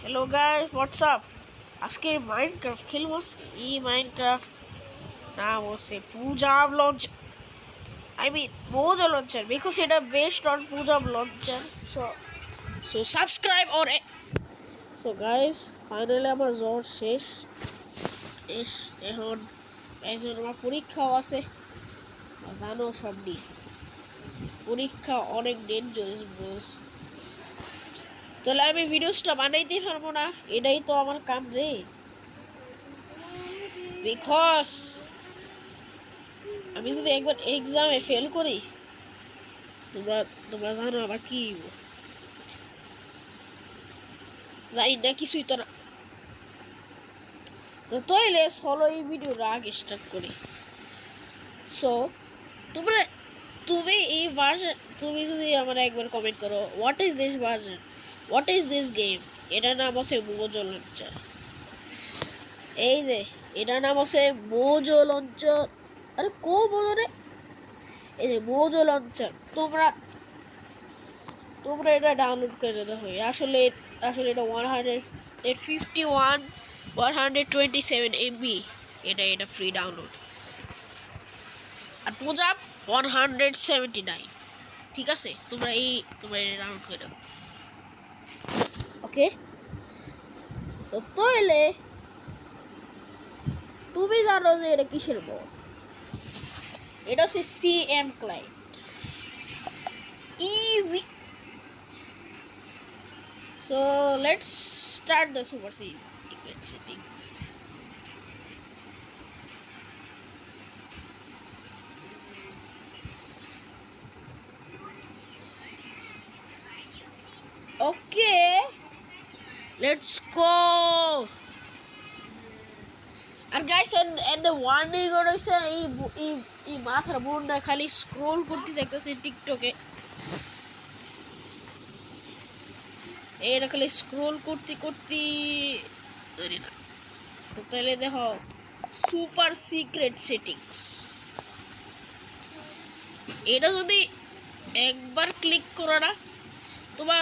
Hello guys, what's up? আজকে Minecraft খেলবো। এই মাইনক্রাফট নাম হচ্ছে পূজাব launch. I mean Mojo launcher because এটা based on Pujab launcher. So subscribe or so guys, finally আমার জ্বর শেষ। এখন আমার পরীক্ষাও আছে। জানো সবই পরীক্ষা অনেক ডেঞ্জারাস ব্রোস। তাহলে আমি ভিডিওসটা বানাইতে পারবো না, এটাই তো আমার কাম রে। বিকজ আমি যদি একবার এক্সামে ফেল করি, তোমরা তোমরা জানো আবার কি জানি না, কিছুই তো না। তো তাইলে চলো এই ভিডিওটা আগে স্টার্ট করি। সো তুমি এই ভার্সন, তুমি যদি আমার একবার কমেন্ট করো what is this version, what is this game, এটার নাম আছে মোজো লঞ্চার। এই যে এটার নাম আছে মোজো লঞ্চার। আরে কো বলো রে, এই যে মোজো লঞ্চার। তোমরা এটা ডাউনলোড করে দেখো। আসলে এটা 127 MB। এটা ফ্রি ডাউনলোড। আর পূজাব 179। ঠিক আছে, তোমরা এটা ডাউনলোড করে দাও। ওকে, তো তাহলে তুমি জানো যে এটা কিসের বল? এটা হচ্ছে CM client. Easy. So let's start the super secret settings. Okay, let's go. And guys, and the warning হইছে এই মাথার বোনটা খালি স্ক্রল করতে দেখতেছে টিকটকে। এটা খালি স্ক্রল করতে জানি না। তো তাহলে দেখো সুপার সিক্রেট সেটিংস। এটা যদি একবার ক্লিক করো না, তোমার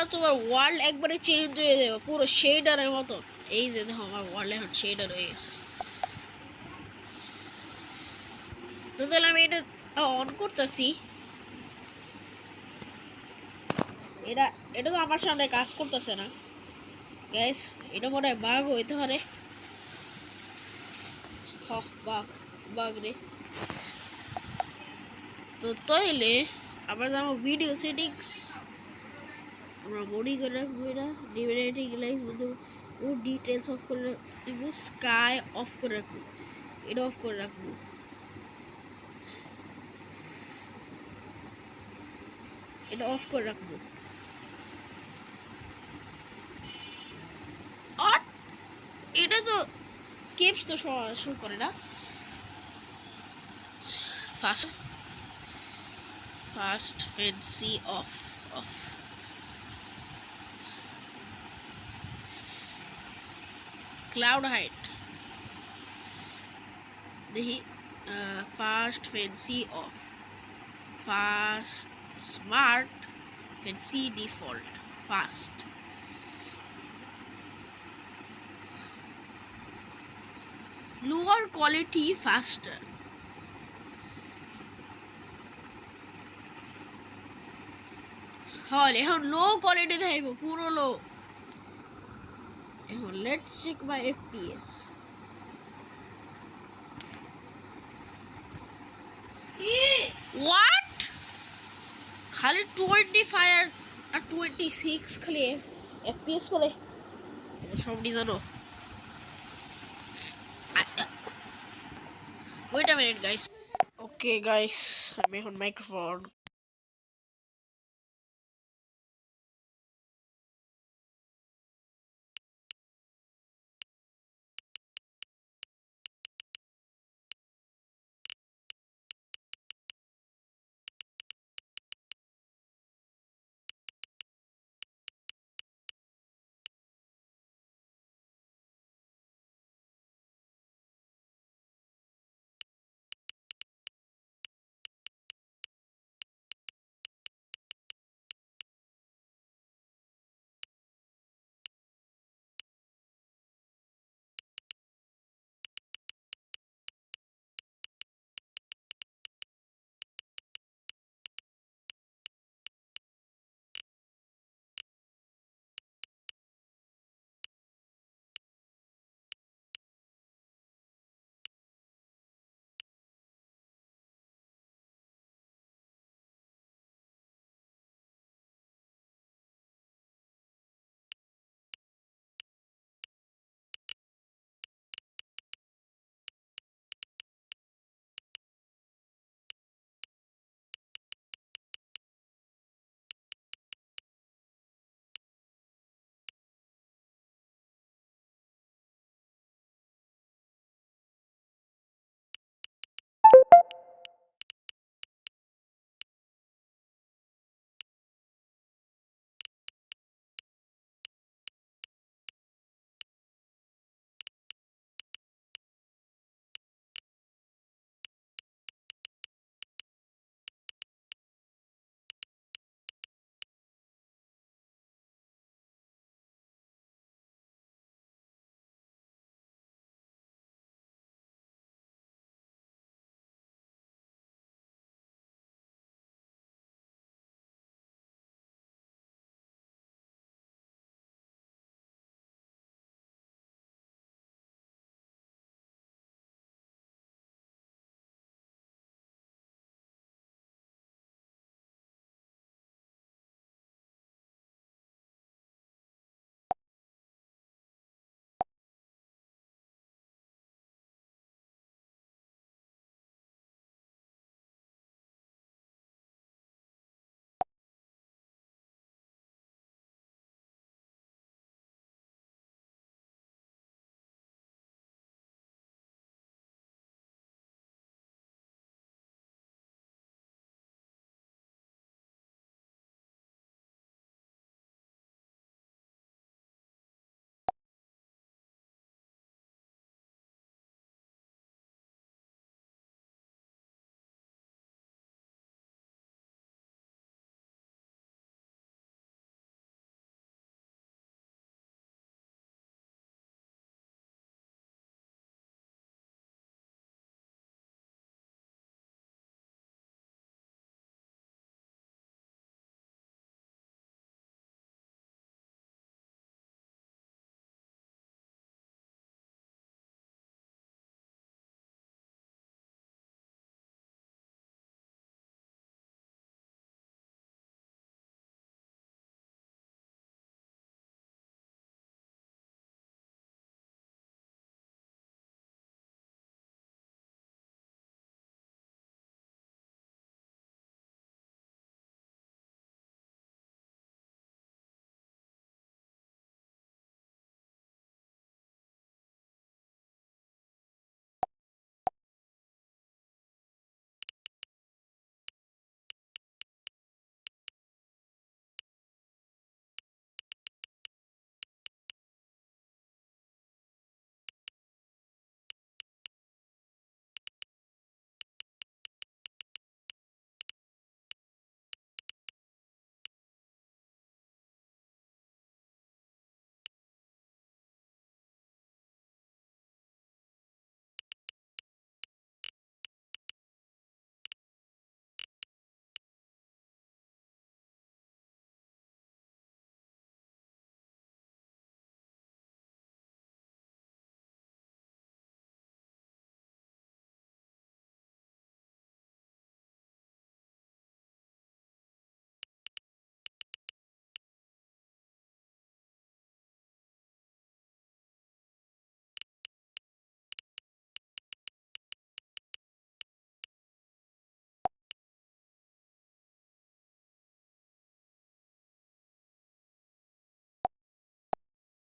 ওয়ার্ল্ড একবারে চেঞ্জ হয়ে যাবে, পুরো শেডারের মতো। এই যে দেখো আমার ওয়ার্ল্ড এখন শেডার হয়ে গেছে। তো তাহলে আমি এটা অন করতেছি। এটা তো আমার সামনে কাজ করতেছে না গ্যাস। এটা মনে হয় বাগ হইতে পারে। বাগ রে। তো তাইলে আমরা যাবো ভিডিও সেটিংস। আমরা বডি করে রাখবো, এটা ডিভিডেন্টিং লাইটস বলতে ও ডিটেলস অফ করে রাখবো, স্কাই অফ করে রাখবো, এটা অফ করে রাখবো। এটা অফ করে রাখবো। আর এটা তো কেপস তো শো করে না। Fast fancy off. Cloud height দেখি। Fast fancy off, fast smart fancy default, fast lower quality faster. হল এখন লো কোয়ালিটি দেখাইব, পুরো লো। এখন let's check my FPS। What, খালি 25 আর 26 খালি FPS করে সবটি জানো। Wait a minute guys. Okay guys, আমি এখন মাইক্রোফোন